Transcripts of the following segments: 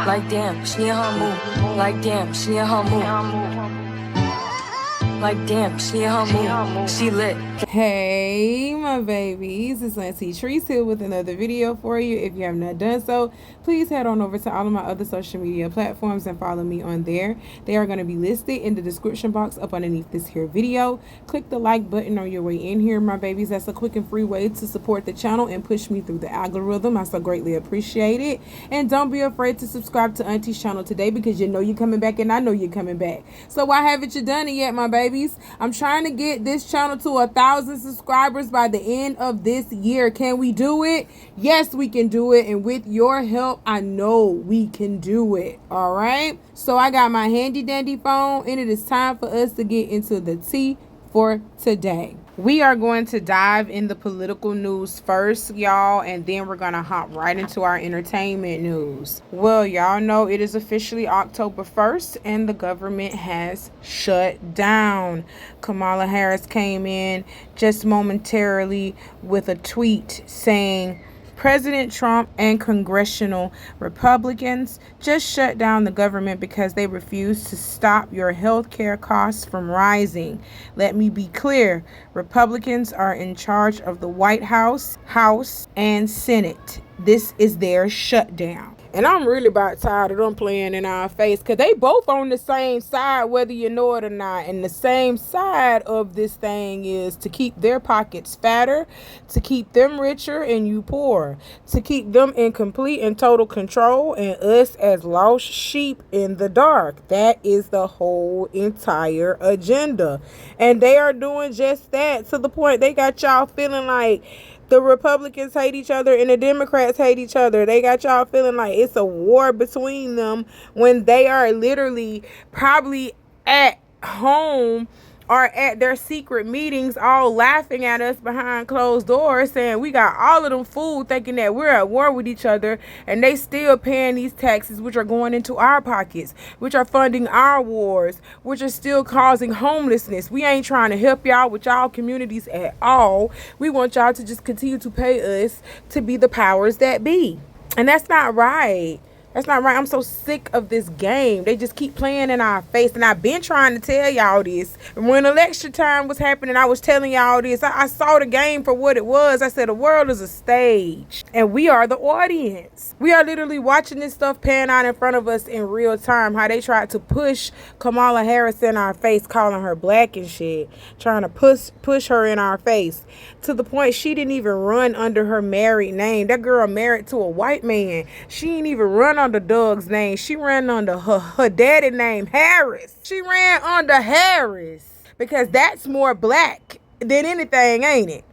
Like damn, she in her mood. Like damn, she in her mood. Like damn, she in her mood. She lit. Hey my babies, it's Auntie Trice here with another video for you. If you have not done so, please head on over to all of my other social media platforms and follow me on there. They are going to be listed in the description box up underneath this here video. Click the like button on your way in here, my babies. That's a quick and free way to support the channel and push me through the algorithm. I so greatly appreciate it. And don't be afraid to subscribe to Auntie's channel today, because you know you're coming back and I know you're coming back. So why haven't you done it yet, my babies? I'm trying to get this channel to 1,000 subscribers by the end of this year. Can we do it? Yes, we can do it, and with your help I know we can do it. All right, so I got my handy dandy phone and it is time for us to get into the tea for today. We are going to dive in the political news first, y'all, and then we're going to hop right into our entertainment news. Well, y'all know it is officially October 1st and the government has shut down. Kamala Harris came in just momentarily with a tweet saying, President Trump and congressional Republicans just shut down the government because they refuse to stop your health care costs from rising. Let me be clear. Republicans are in charge of the White House, House, and Senate. This is their shutdown. And I'm really about tired of them playing in our face, because they both on the same side, whether you know it or not. And the same side of this thing is to keep their pockets fatter, to keep them richer and you poor, to keep them in complete and total control and us as lost sheep in the dark. That is the whole entire agenda. And they are doing just that, to the point they got y'all feeling like the Republicans hate each other and the Democrats hate each other. They got y'all feeling like it's a war between them, when they are literally probably at home or at their secret meetings all laughing at us behind closed doors, saying we got all of them fooled, thinking that we're at war with each other, and they still paying these taxes, which are going into our pockets, which are funding our wars, which are still causing homelessness. We ain't trying to help y'all with y'all communities at all. We want y'all to just continue to pay us to be the powers that be. And that's not right. That's not right. I'm so sick of this game. They just keep playing in our face. And I've been trying to tell y'all this. When election time was happening, I was telling y'all this. I saw the game for what it was. I said, the world is a stage and we are the audience. We are literally watching this stuff pan out in front of us in real time. How they tried to push Kamala Harris in our face, calling her black and shit. Trying to push her in our face. To the point she didn't even run under her married name. That girl married to a white man. She didn't even run under Doug's name. She ran under her daddy name, Harris. She ran under Harris because that's more black than anything, ain't it?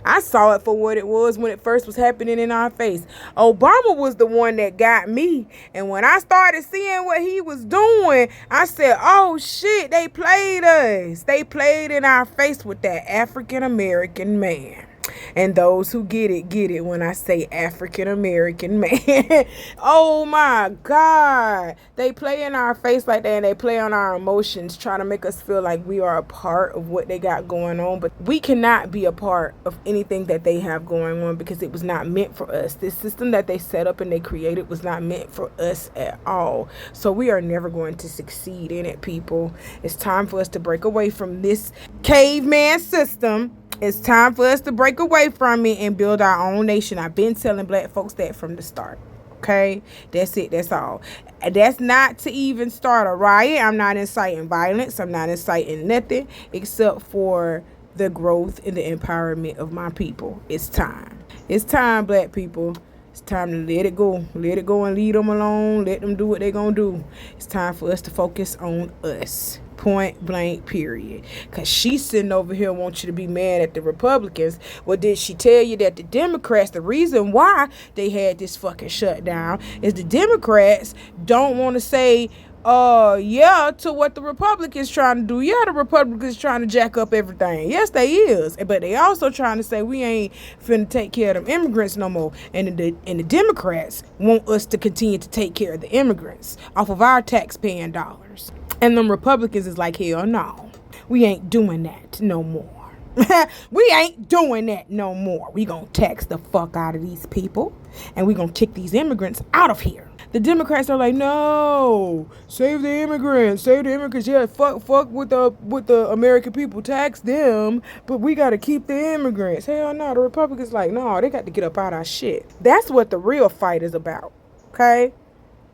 I saw it for what it was when it first was happening in our face. Obama was the one that got me, and when I started seeing what he was doing, I said, oh shit, they played us. They played in our face with that African American man. And those who get it when I say African American man. Oh my God. They play in our face like that, and they play on our emotions, trying to make us feel like we are a part of what they got going on. But we cannot be a part of anything that they have going on, because it was not meant for us. This system that they set up and they created was not meant for us at all. So we are never going to succeed in it, people. It's time for us to break away from this caveman system. It's time for us to break away from it and build our own nation. I've been telling black folks that from the start. Okay? That's it. That's all. That's not to even start a riot. I'm not inciting violence. I'm not inciting nothing except for the growth and the empowerment of my people. It's time. It's time, black people. It's time to let it go. Let it go and leave them alone. Let them do what they're going to do. It's time for us to focus on us. Point blank, period. Because she's sitting over here wants you to be mad at the Republicans. Well, did she tell you that the Democrats, the reason why they had this fucking shutdown is the Democrats don't want to say yeah to what the Republicans trying to do. Yeah, the Republicans trying to jack up everything. Yes, they is. But they also trying to say we ain't finna take care of them immigrants no more. And the Democrats want us to continue to take care of the immigrants off of our tax-paying dollars. And them Republicans is like, hell no, we ain't doing that no more. We ain't doing that no more. We gonna tax the fuck out of these people, and we gonna kick these immigrants out of here. The Democrats are like, no, save the immigrants, save the immigrants. Yeah, fuck with the American people, tax them, but we gotta keep the immigrants. Hell no, the Republicans like, no, they got to get up out of our shit. That's what the real fight is about, okay?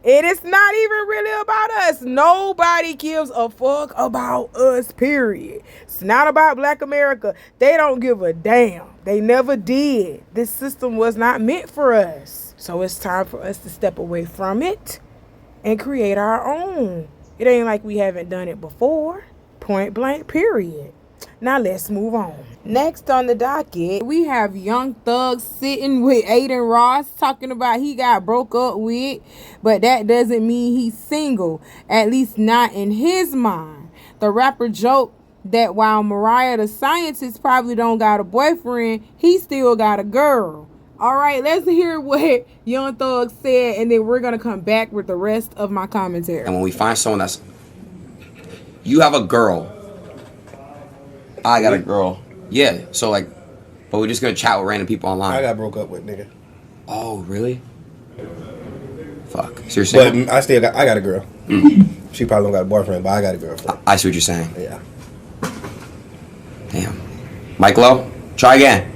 It is not even really about us. Nobody gives a fuck about us, period. It's not about Black America. They don't give a damn. They never did. This system was not meant for us. So it's time for us to step away from it and create our own. It ain't like we haven't done it before. Point blank, period. Now let's move on. Next on the docket, we have Young Thug sitting with Aiden Ross talking about he got broke up with, but that doesn't mean he's single, at least not in his mind. The rapper joked that while Mariah the Scientist probably don't got a boyfriend, he still got a girl. All right, let's hear what Young Thug said, and then we're going to come back with the rest of my commentary. And when we find someone that's... You have a girl. I got a girl. Yeah, so like... But we're just going to chat with random people online. I got broke up with, nigga. Oh, really? Fuck. So you're saying... But I got a girl. She probably don't got a boyfriend, but I got a girlfriend. I see what you're saying. Yeah. Damn. Mike Lowe, try again.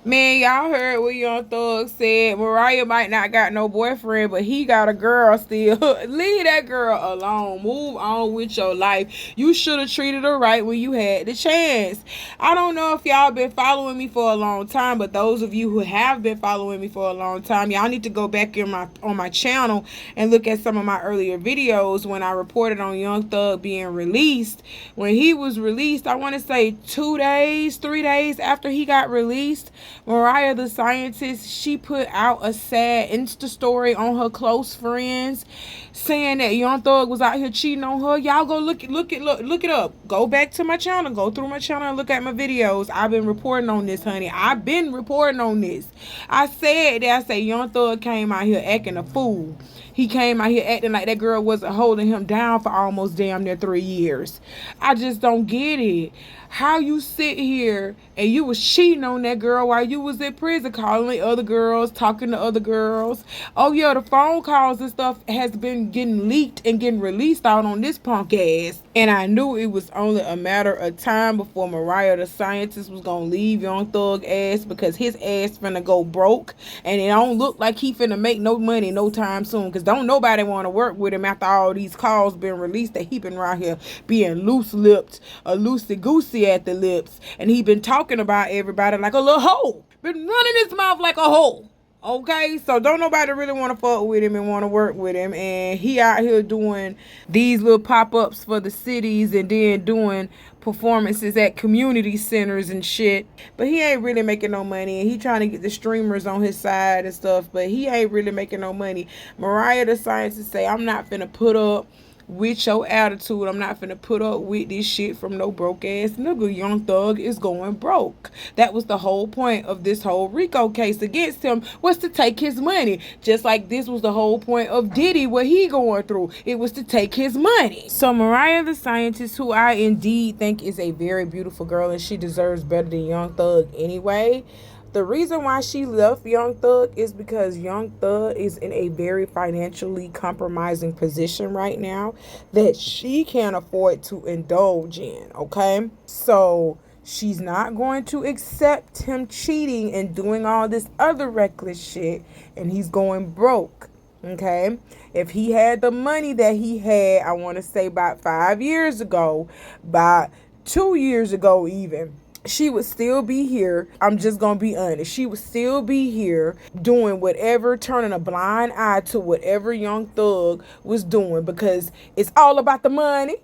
Man, y'all heard what Young Thug said. Mariah might not got no boyfriend, but he got a girl still. Leave that girl alone. Move on with your life. You should have treated her right when you had the chance. I don't know if y'all been following me for a long time, but those of you who have been following me for a long time, y'all need to go back on my channel and look at some of my earlier videos when I reported on Young Thug being released. When he was released, I want to say 3 days after he got released, Mariah the Scientist, she put out a sad Insta story on her close friends saying that Young Thug was out here cheating on her. Y'all go look it up. Go back to my channel. Go through my channel and look at my videos. I've been reporting on this, honey. I've been reporting on this. I said Young Thug came out here acting a fool. He came out here acting like that girl wasn't holding him down for almost damn near 3 years. I just don't get it. How you sit here and you was cheating on that girl while you was in prison, calling other girls, talking to other girls. Oh yeah, the phone calls and stuff has been getting leaked and getting released out on this punk ass. And I knew it was only a matter of time before Mariah the Scientist was gonna leave Young Thug ass, because his ass finna go broke, and it don't look like he finna make no money no time soon, because don't nobody want to work with him after all these calls been released that he been around here being loose-lipped, a loosey-goosey at the lips, and he been talking about everybody like a little hoe, been running his mouth like a hoe. Okay, so don't nobody really want to fuck with him and want to work with him, and he out here doing these little pop-ups for the cities and then doing performances at community centers and shit, but he ain't really making no money, and he trying to get the streamers on his side and stuff, but he ain't really making no money. Mariah the Scientist say, I'm not finna put up with your attitude. I'm not finna put up with this shit from no broke ass nigga. Young Thug is going broke. That was the whole point of this whole RICO case against him, was to take his money. Just like this was the whole point of Diddy, what he going through. It was to take his money. So Mariah the Scientist, who I indeed think is a very beautiful girl, and she deserves better than Young Thug anyway. The reason why she left Young Thug is because Young Thug is in a very financially compromising position right now that she can't afford to indulge in, okay? So she's not going to accept him cheating and doing all this other reckless shit, and he's going broke, okay? If he had the money that he had, I want to say about 5 years ago, about 2 years ago even, she would still be here. I'm just gonna be honest. She would still be here doing whatever, turning a blind eye to whatever Young Thug was doing, because it's all about the money.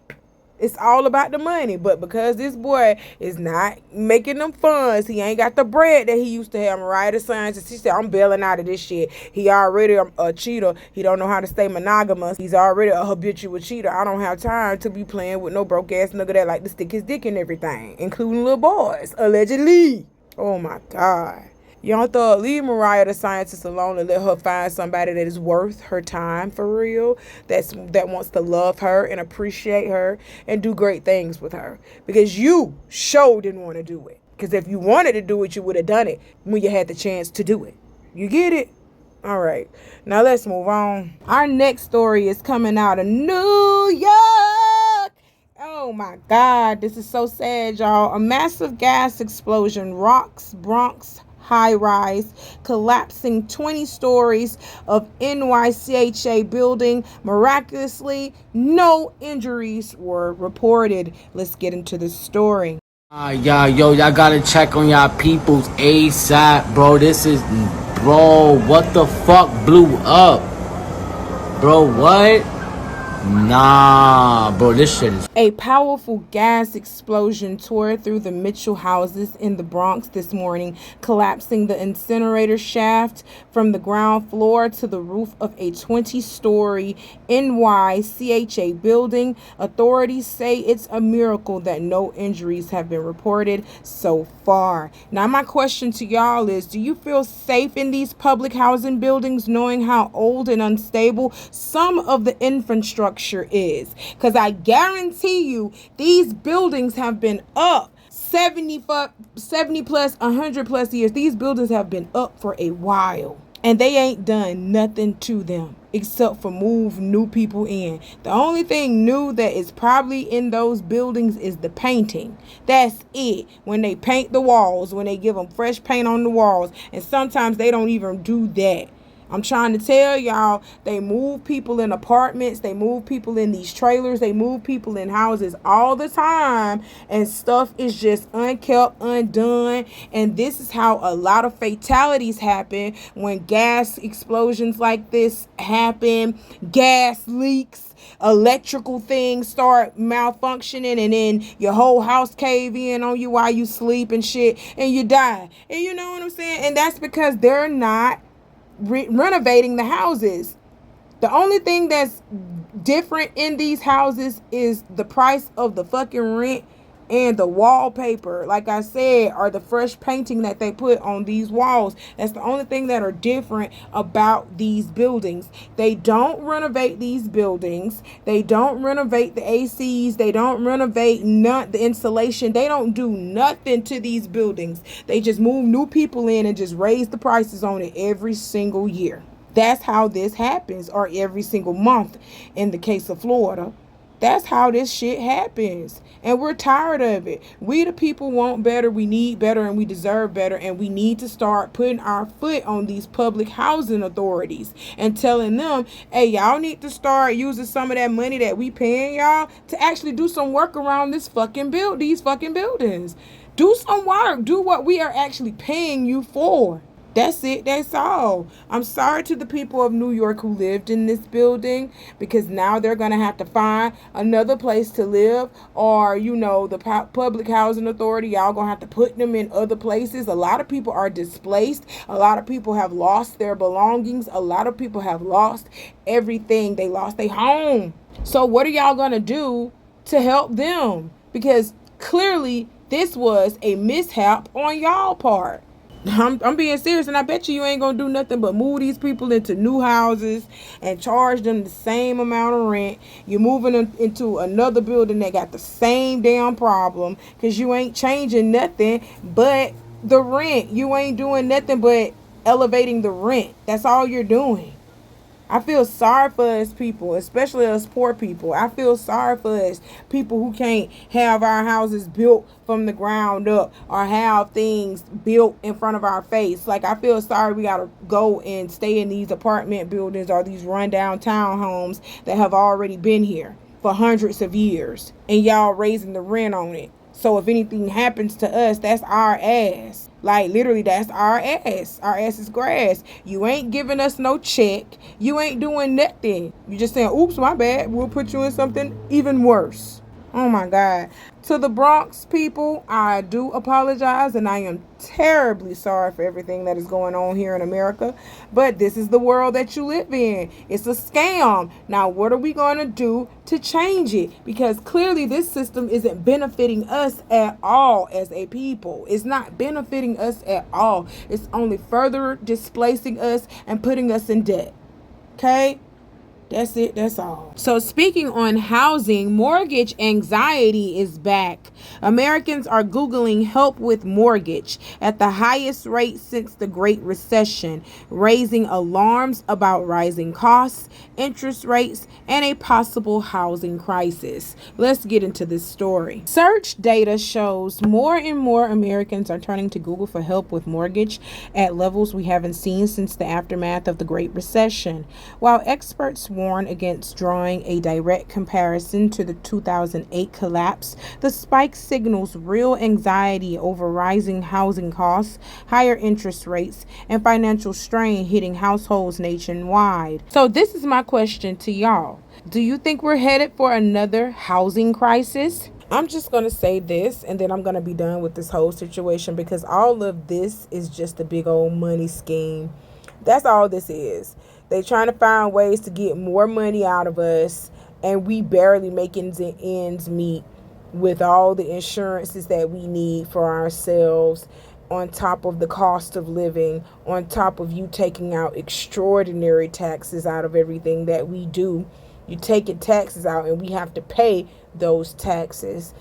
It's all about the money. But because this boy is not making them funds, he ain't got the bread that he used to have. Mariah the Scientist, she said, I'm bailing out of this shit. He already a cheater. He don't know how to stay monogamous. He's already a habitual cheater. I don't have time to be playing with no broke ass nigga that like to stick his dick in everything, including little boys, allegedly. Oh my God. Young Thug, leave Mariah the scientist alone and let her find somebody that is worth her time for real. That wants to love her and appreciate her and do great things with her. Because you sure didn't want to do it. Because if you wanted to do it, you would have done it when you had the chance to do it. You get it? All right. Now let's move on. Our next story is coming out of New York. Oh my God, this is so sad, y'all. A massive gas explosion rocks Bronx high rise, collapsing 20 stories of NYCHA building. Miraculously, no injuries were reported. Let's get into the story. Y'all gotta check on y'all people's ASAP, bro. Bro, what the fuck blew up? Bro, what? Nah, bro, this shit is... A powerful gas explosion tore through the Mitchell houses in the Bronx this morning, collapsing the incinerator shaft from the ground floor to the roof of a 20-story NYCHA building. Authorities say it's a miracle that no injuries have been reported so far. Now, my question to y'all is, do you feel safe in these public housing buildings knowing how old and unstable some of the infrastructure is? Because I guarantee you these buildings have been up 70 plus 100 plus years. These buildings have been up for a while and they ain't done nothing to them except for move new people in. The only thing new that is probably in those buildings is the painting. That's it. When they paint the walls, when they give them fresh paint on the walls, and sometimes they don't even do that. I'm trying to tell y'all, they move people in apartments, they move people in these trailers, they move people in houses all the time, and stuff is just unkept, undone. And this is how a lot of fatalities happen when gas explosions like this happen, gas leaks, electrical things start malfunctioning, and then your whole house cave in on you while you sleep and shit, and you die. And you know what I'm saying? And that's because they're not renovating the houses. The only thing that's different in these houses is the price of the fucking rent and the wallpaper, like I said, or the fresh painting that they put on these walls. That's the only thing that are different about these buildings. They don't renovate these buildings. They don't renovate the ACs. They don't renovate the insulation. They don't do nothing to these buildings. They just move new people in and just raise the prices on it every single year. That's how this happens, or every single month in the case of Florida. That's how this shit happens. And we're tired of it. We the people want better, we need better, and we deserve better. And we need to start putting our foot on these public housing authorities and telling them, hey, y'all need to start using some of that money that we paying y'all to actually do some work around these fucking buildings. Do some work. Do what we are actually paying you for. That's it. That's all. I'm sorry to the people of New York who lived in this building, because now they're going to have to find another place to live, or, you know, the public housing authority, y'all going to have to put them in other places. A lot of people are displaced. A lot of people have lost their belongings. A lot of people have lost everything. They lost their home. So what are y'all going to do to help them? Because clearly this was a mishap on y'all part. I'm being serious, and I bet you ain't gonna do nothing but move these people into new houses and charge them the same amount of rent. You're moving them into another building that got the same damn problem, because you ain't changing nothing but the rent. You ain't doing nothing but elevating the rent. That's all you're doing. I feel sorry for us people, especially us poor people. I feel sorry for us people who can't have our houses built from the ground up or have things built in front of our face. Like, I feel sorry we got to go and stay in these apartment buildings or these rundown townhomes that have already been here for hundreds of years, and y'all raising the rent on it. So if anything happens to us, that's our ass. Like, literally, that's our ass. Our ass is grass. You ain't giving us no check. You ain't doing nothing. You just saying, oops, my bad. We'll put you in something even worse. Oh my God. To the Bronx people, I do apologize, and I am terribly sorry for everything that is going on here in America. But this is the world that you live in. It's a scam. Now, what are we going to do to change it? Because clearly this system isn't benefiting us at all as a people. It's not benefiting us at all. It's only further displacing us and putting us in debt. Okay? That's it. That's all. So speaking on housing, mortgage anxiety is back. Americans are Googling help with mortgage at the highest rate since the Great Recession, raising alarms about rising costs, interest rates, and a possible housing crisis. Let's get into this story. Search data shows more and more Americans are turning to Google for help with mortgage at levels we haven't seen since the aftermath of the Great Recession. While experts warn against drawing a direct comparison to the 2008 collapse, the spike signals real anxiety over rising housing costs, higher interest rates, and financial strain hitting households nationwide. So this is my question to y'all. Do you think we're headed for another housing crisis? I'm just going to say this, and then I'm going to be done with this whole situation, because all of this is just a big old money scheme. That's all this is. They're trying to find ways to get more money out of us, and we barely making ends meet with all the insurances that we need for ourselves, on top of the cost of living, on top of you taking out extraordinary taxes out of everything that we do. You taking taxes out, and we have to pay those taxes.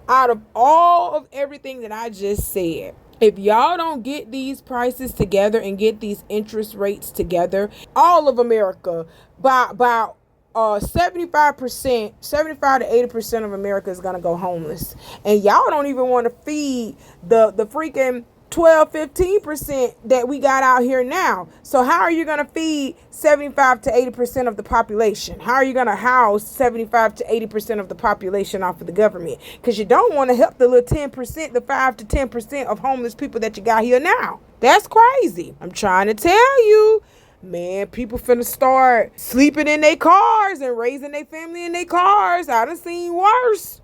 Out of all of everything that I just said, if y'all don't get these prices together and get these interest rates together, all of America, by about 75%, 75 to 80% of America is going to go homeless. And y'all don't even want to feed the freaking 12-15% that we got out here now. So how are you going to feed 75 to 80% of the population? How are you going to house 75 to 80% of the population off of the government? Because you don't want to help the little 10%, the 5 to 10% of homeless people that you got here now. That's crazy. I'm trying to tell you, man, people finna start sleeping in their cars and raising their family in their cars. I done seen worse.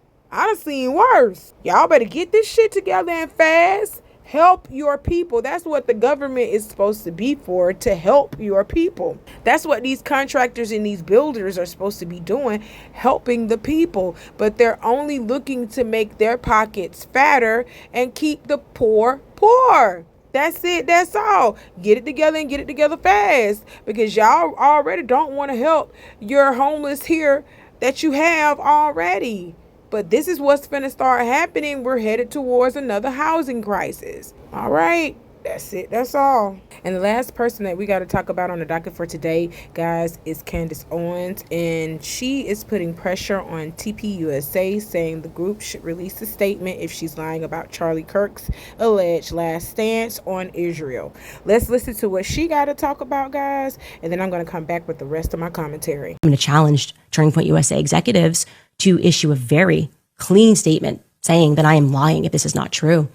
Y'all better get this shit together and fast. Help your people. That's what the government is supposed to be for, to help your people. That's what these contractors and these builders are supposed to be doing, helping the people. But they're only looking to make their pockets fatter and keep the poor poor. That's it. That's all. Get it together and get it together fast, because y'all already don't want to help your homeless here that you have already. But this is what's going to start happening. We're headed towards another housing crisis. All right. That's it. That's all. And the last person that we got to talk about on the docket for today, guys, is Candace Owens. And she is putting pressure on TPUSA, saying the group should release a statement if she's lying about Charlie Kirk's alleged last stance on Israel. Let's listen to what she got to talk about, guys. And then I'm going to come back with the rest of my commentary. I'm going to challenge Turning Point USA executives to issue a very clean statement saying that I am lying if this is not true.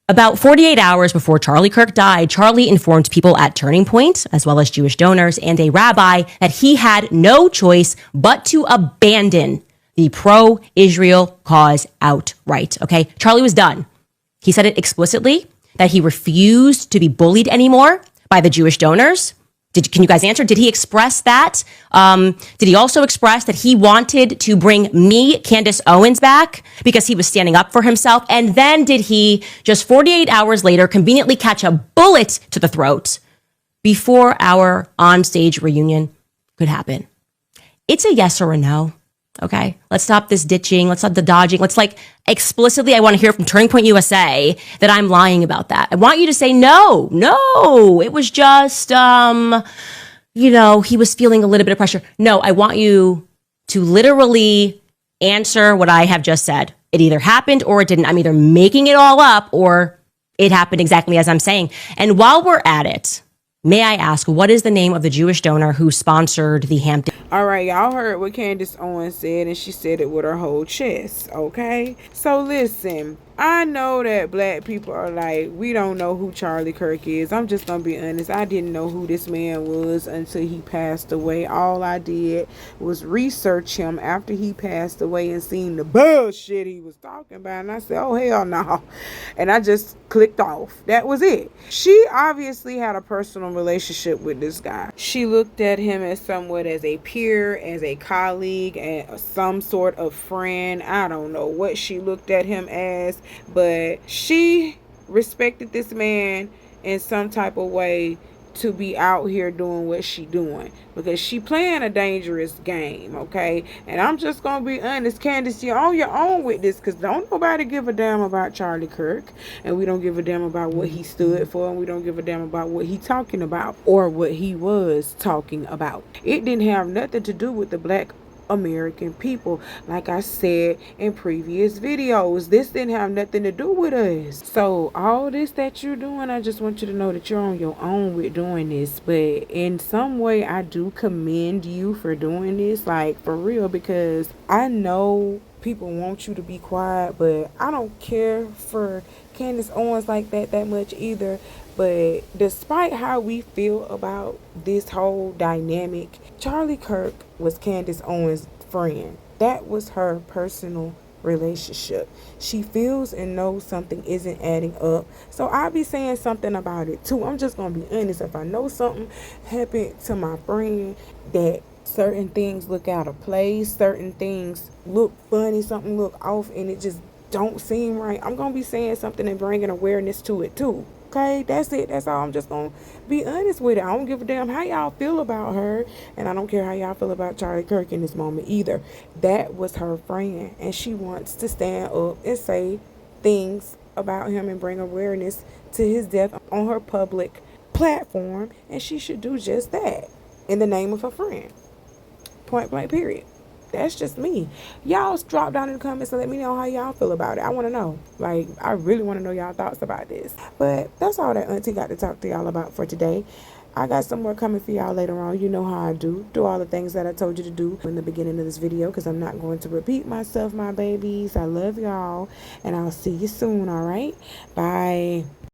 About 48 hours before Charlie Kirk died, Charlie informed people at Turning Point, as well as Jewish donors and a rabbi, that he had no choice but to abandon the pro-Israel cause outright. Okay, Charlie was done. He said it explicitly, that he refused to be bullied anymore by the Jewish donors. Can you guys answer? Did he express that? Did he also express that he wanted to bring me, Candace Owens, back because he was standing up for himself? And then did he, just 48 hours later, conveniently catch a bullet to the throat before our on-stage reunion could happen? It's a yes or a no. Okay, let's stop this ditching. Let's stop the dodging. Let's explicitly, I want to hear from Turning Point USA that I'm lying about that. I want you to say, no, it was just, he was feeling a little bit of pressure. No, I want you to literally answer what I have just said. It either happened or it didn't. I'm either making it all up or it happened exactly as I'm saying. And while we're at it, may I ask, what is the name of the Jewish donor who sponsored the Hampton? All right, y'all heard what Candace Owens said, and she said it with her whole chest, okay? So listen, I know that black people are like, we don't know who Charlie Kirk is. I'm just gonna be honest. I didn't know who this man was until he passed away. All I did was research him after he passed away and seen the bullshit he was talking about. And I said, oh, hell no. And I just clicked off. That was it. She obviously had a personal relationship with this guy. She looked at him as somewhat as a peer, as a colleague, and some sort of friend. I don't know what she looked at him as, but she respected this man in some type of way to be out here doing what she doing, because she playing a dangerous game, okay? And I'm just gonna be honest, Candace, you're on your own with this, because don't nobody give a damn about Charlie Kirk, and we don't give a damn about what he stood for, and we don't give a damn about what he talking about or what he was talking about. It didn't have nothing to do with the black American people. Like I said in previous videos, this didn't have nothing to do with us. So all this that you're doing, I just want you to know that you're on your own with doing this. But in some way, I do commend you for doing this, like for real, because I know people want you to be quiet, but I don't care for Candace Owens like that much either. But despite how we feel about this whole dynamic, Charlie Kirk was Candace Owens' friend. That was her personal relationship. She feels and knows something isn't adding up. So I'll be saying something about it too. I'm just going to be honest. If I know something happened to my friend, that certain things look out of place, certain things look funny, something look off, and it just don't seem right, I'm going to be saying something and bringing awareness to it too. Okay, that's it. That's all. I'm just going to be honest with it. I don't give a damn how y'all feel about her, and I don't care how y'all feel about Charlie Kirk in this moment either. That was her friend, and she wants to stand up and say things about him and bring awareness to his death on her public platform, and she should do just that in the name of her friend. Point blank, period. That's just me. Y'all drop down in the comments and let me know how y'all feel about it. I want to know. Like, I really want to know y'all thoughts about this. But that's all that Auntie got to talk to y'all about for today. I got some more coming for y'all later on. You know how I do. Do all the things that I told you to do in the beginning of this video, because I'm not going to repeat myself, my babies. I love y'all, and I'll see you soon, all right? Bye.